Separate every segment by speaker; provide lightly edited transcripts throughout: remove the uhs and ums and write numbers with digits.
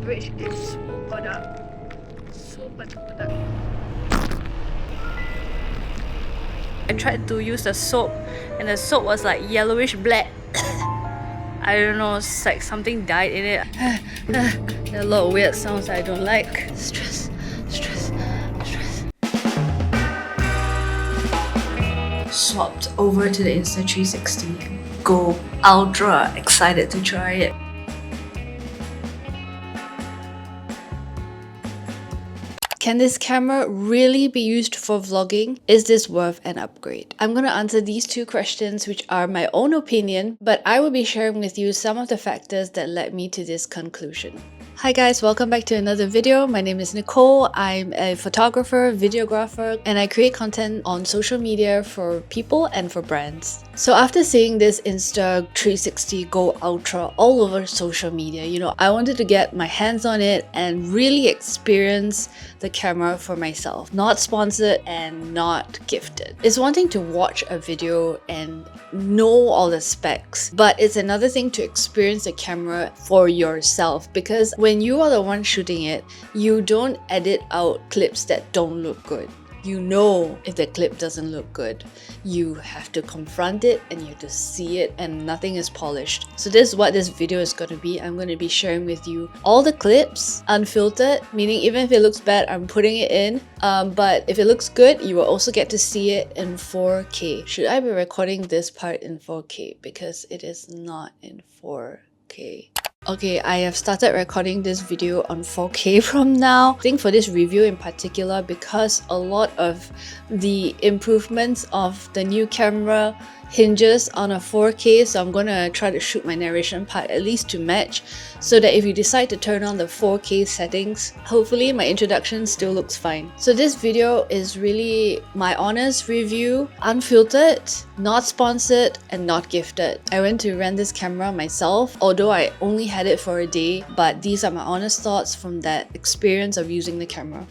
Speaker 1: which is super dark. Super dark. I tried to use the soap and the soap was like yellowish black. I don't know, it's like something died in it. There are a lot of weird sounds I don't like. Stress. Swapped over to the Insta360 Go. Ultra excited to try it. Can this camera really be used for vlogging? Is this worth an upgrade? I'm gonna answer these two questions, which are my own opinion, but I will be sharing with you some of the factors that led me to this conclusion. Hi guys, welcome back to another video. My name is Nicole. I'm a photographer, videographer, and I create content on social media for people and for brands. So after seeing this Insta360 Go Ultra all over social media, I wanted to get my hands on it and really experience the camera for myself. Not sponsored and not gifted. It's one thing to watch a video and know all the specs, but it's another thing to experience the camera for yourself, because when you are the one shooting it, you don't edit out clips that don't look good. You know if the clip doesn't look good. You have to confront it and you have to see it, and nothing is polished. So this is what this video is going to be. I'm going to be sharing with you all the clips, unfiltered, meaning even if it looks bad, I'm putting it in. But if it looks good, you will also get to see it in 4K. Should I be recording this part in 4K? Because it is not in 4K. Okay, I have started recording this video on 4K from now. I think for this review in particular, because a lot of the improvements of the new camera hinges on a 4K, so I'm gonna try to shoot my narration part at least to match, so that if you decide to turn on the 4K settings, hopefully my introduction still looks fine. So this video is really my honest review, unfiltered, not sponsored, and not gifted. I went to rent this camera myself, although I only had it for a day, but these are my honest thoughts from that experience of using the camera.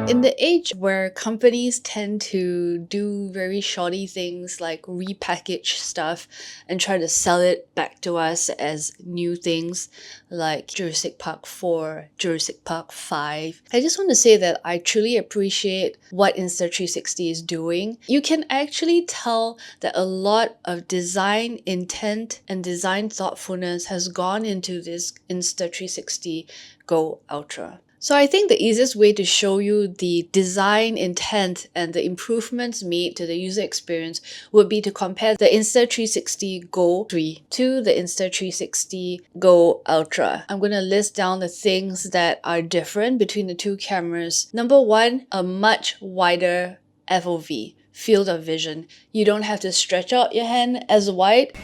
Speaker 1: In the age where companies tend to do very shoddy things like repackage stuff and try to sell it back to us as new things like Jurassic Park 4, Jurassic Park 5, I just want to say that I truly appreciate what Insta360 is doing. You can actually tell that a lot of design intent and design thoughtfulness has gone into this Insta360 Go Ultra. So I think the easiest way to show you the design intent and the improvements made to the user experience would be to compare the Insta360 Go3 to the Insta360 Go Ultra. I'm going to list down the things that are different between the two cameras. Number one, a much wider FOV, field of vision. You don't have to stretch out your hand as wide.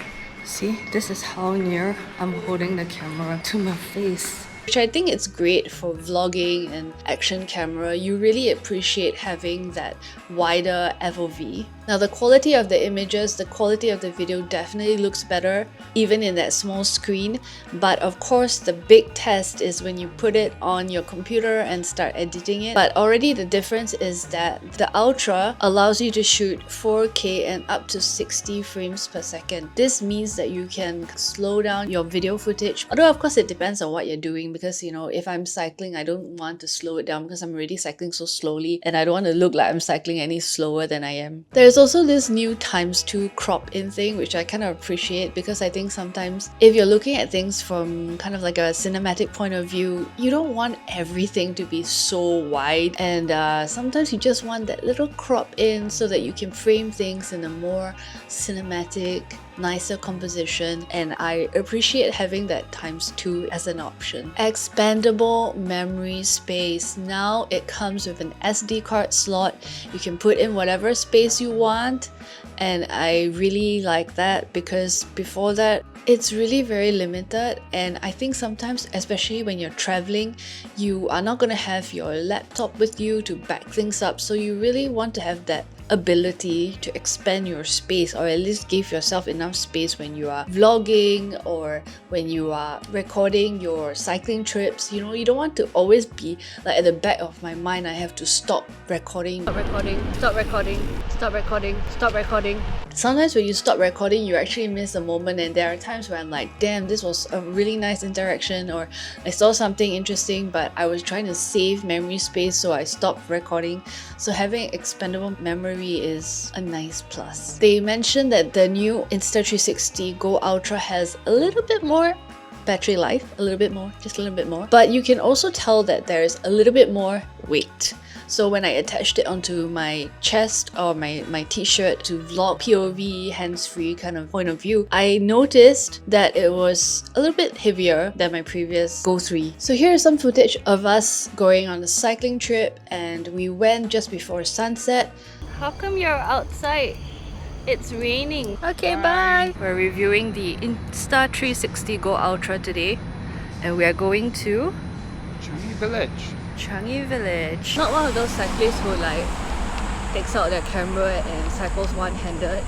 Speaker 1: See, this is how near I'm holding the camera to my face. Which I think it's great for vlogging and action camera. You really appreciate having that wider FOV. Now the quality of the images, the quality of the video definitely looks better even in that small screen, but of course the big test is when you put it on your computer and start editing it. But already the difference is that the Ultra allows you to shoot 4K and up to 60 frames per second. This means that you can slow down your video footage, although of course it depends on what you're doing, because if I'm cycling, I don't want to slow it down because I'm already cycling so slowly and I don't want to look like I'm cycling any slower than I am. There's also this new ×2 crop in thing, which I kind of appreciate, because I think sometimes if you're looking at things from kind of like a cinematic point of view, you don't want everything to be so wide, and sometimes you just want that little crop in so that you can frame things in a more cinematic, nicer composition, and I appreciate having that ×2 as an option. Expandable memory space. Now it comes with an SD card slot. You can put in whatever space you want, and I really like that, because before that it's really very limited, and I think sometimes, especially when you're traveling, you are not going to have your laptop with you to back things up, so you really want to have that ability to expand your space, or at least give yourself enough space when you are vlogging or when you are recording your cycling trips. You don't want to always be like at the back of my mind, I have to stop recording, stop recording, stop recording, stop recording, stop recording. Sometimes when you stop recording, you actually miss a moment, and there are times where I'm like, damn, this was a really nice interaction, or I saw something interesting, but I was trying to save memory space, so I stopped recording. So having expandable memory is a nice plus. They mentioned that the new Insta360 Go Ultra has a little bit more battery life, a little bit more, just a little bit more, but you can also tell that there's a little bit more weight. So when I attached it onto my chest or my t-shirt to vlog POV, hands-free kind of point of view, I noticed that it was a little bit heavier than my previous Go3. So here's some footage of us going on a cycling trip, and we went just before sunset. How come you're outside? It's raining. Okay, bye! We're reviewing the Insta360 Go Ultra today, and we are going to Changi Village. Not one of those cyclists who like takes out their camera and cycles one-handed.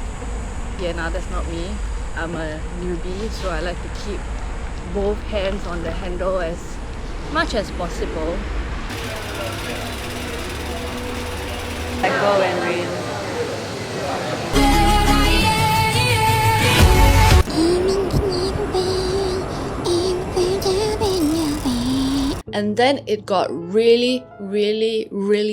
Speaker 1: Yeah, nah, that's not me. I'm a newbie, so I like to keep both hands on the handle as much as possible. Cycle and rain. And then it got really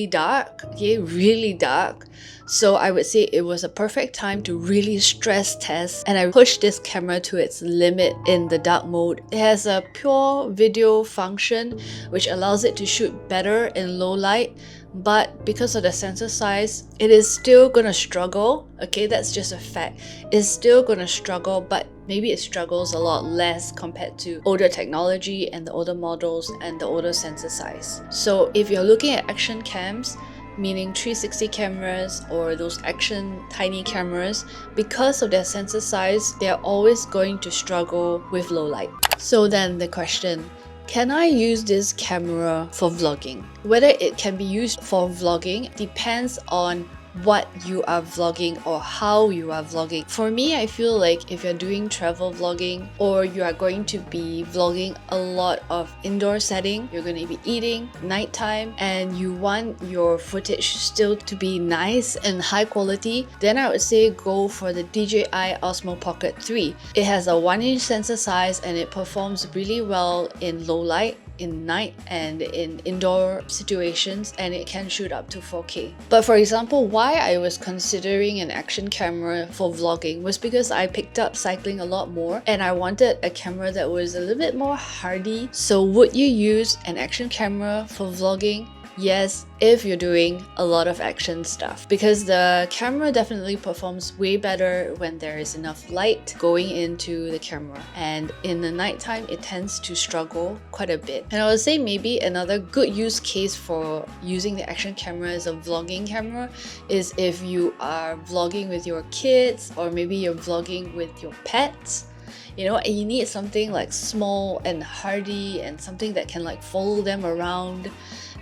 Speaker 1: dark, okay, really dark. So I would say it was a perfect time to really stress test, and I pushed this camera to its limit in the dark mode. It has a pure video function which allows it to shoot better in low light, but because of the sensor size, it is still gonna struggle. Okay, that's just a fact. It's still gonna struggle, but maybe it struggles a lot less compared to older technology and the older models and the older sensor size. So if you're looking at action cams, meaning 360 cameras or those action tiny cameras, because of their sensor size, they're always going to struggle with low light. So then the question, can I use this camera for vlogging? Whether it can be used for vlogging depends on what you are vlogging or how you are vlogging. For me, I feel like if you're doing travel vlogging or you are going to be vlogging a lot of indoor setting, you're going to be eating nighttime, and you want your footage still to be nice and high quality, then I would say go for the DJI Osmo Pocket 3. It has a 1-inch sensor size and it performs really well in low light, in night, and in indoor situations, and it can shoot up to 4K. But for example, why I was considering an action camera for vlogging was because I picked up cycling a lot more and I wanted a camera that was a little bit more hardy. So would you use an action camera for vlogging? Yes, if you're doing a lot of action stuff, because the camera definitely performs way better when there is enough light going into the camera, and in the nighttime it tends to struggle quite a bit. And I would say maybe another good use case for using the action camera as a vlogging camera is if you are vlogging with your kids, or maybe you're vlogging with your pets. You know, and you need something like small and hardy and something that can like follow them around,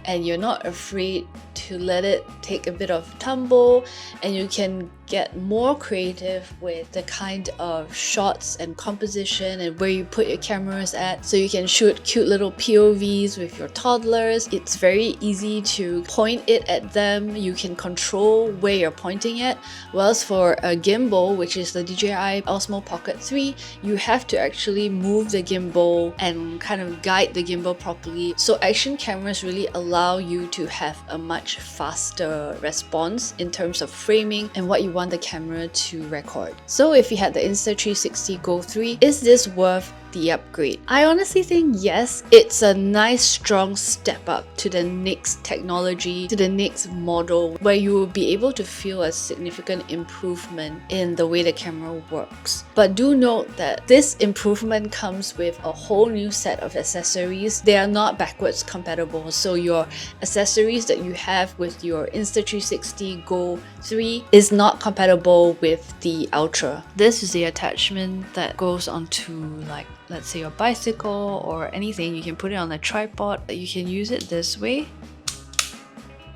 Speaker 1: and you're not afraid to let it take a bit of tumble, and you can get more creative with the kind of shots and composition and where you put your cameras at. So you can shoot cute little POVs with your toddlers. It's very easy to point it at them. You can control where you're pointing at. Whereas for a gimbal, which is the DJI Osmo Pocket 3, you have to actually move the gimbal and kind of guide the gimbal properly. So action cameras really allow you to have a much faster response in terms of framing and what you want the camera to record. So if you had the Insta360 Go 3, is this worth the upgrade? I honestly think yes. It's a nice strong step up to the next technology, to the next model, where you will be able to feel a significant improvement in the way the camera works. But do note that this improvement comes with a whole new set of accessories. They are not backwards compatible, so your accessories that you have with your Insta360 Go 3 is not compatible with the Ultra. This is the attachment that goes onto, like, let's say your bicycle or anything. You can put it on a tripod. You can use it this way,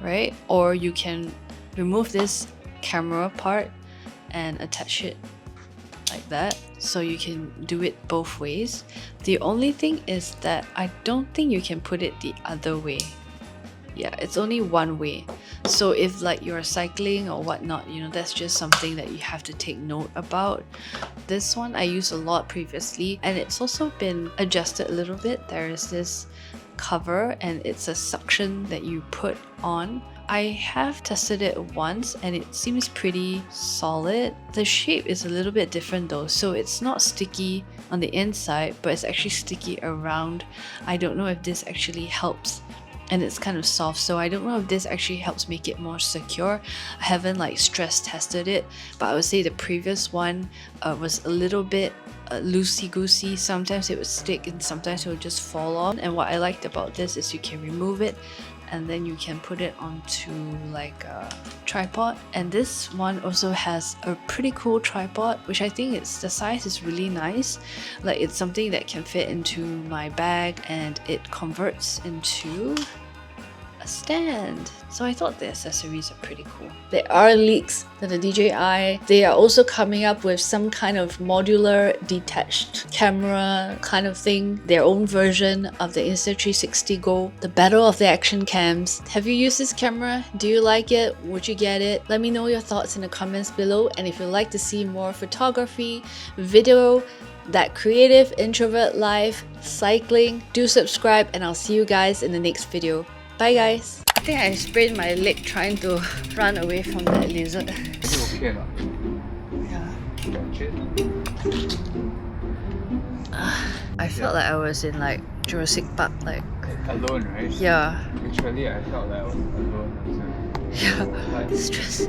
Speaker 1: right? Or you can remove this camera part and attach it like that. So you can do it both ways. The only thing is that I don't think you can put it the other way. Yeah, it's only one way. So if like you're cycling or whatnot, you know, that's just something that you have to take note about. This one I used a lot previously, and it's also been adjusted a little bit. There is this cover and it's a suction that you put on. I have tested it once and it seems pretty solid. The shape is a little bit different though, so it's not sticky on the inside, but it's actually sticky around. I don't know if this actually helps, and it's kind of soft, so I don't know if this actually helps make it more secure. I haven't like stress tested it, but I would say the previous one was a little bit loosey-goosey. Sometimes it would stick and sometimes it would just fall off. And what I liked about this is you can remove it and then you can put it onto like a tripod. And this one also has a pretty cool tripod, which I think the size is really nice. Like it's something that can fit into my bag and it converts into a stand. So I thought the accessories are pretty cool. There are leaks that the DJI, they are also coming up with some kind of modular detached camera kind of thing, their own version of the Insta360 Go, the battle of the action cams. Have you used this camera? Do you like it? Would you get it? Let me know your thoughts in the comments below, and if you'd like to see more photography, video, that creative introvert life, cycling, do subscribe, and I'll see you guys in the next video. Bye guys! I think I sprained my leg trying to run away from that lizard.
Speaker 2: Okay lah.
Speaker 1: I felt like I was in like Jurassic Park, like
Speaker 2: Alone, right?
Speaker 1: yeah.
Speaker 2: Literally, I felt like I was alone.
Speaker 1: Yeah. Stress.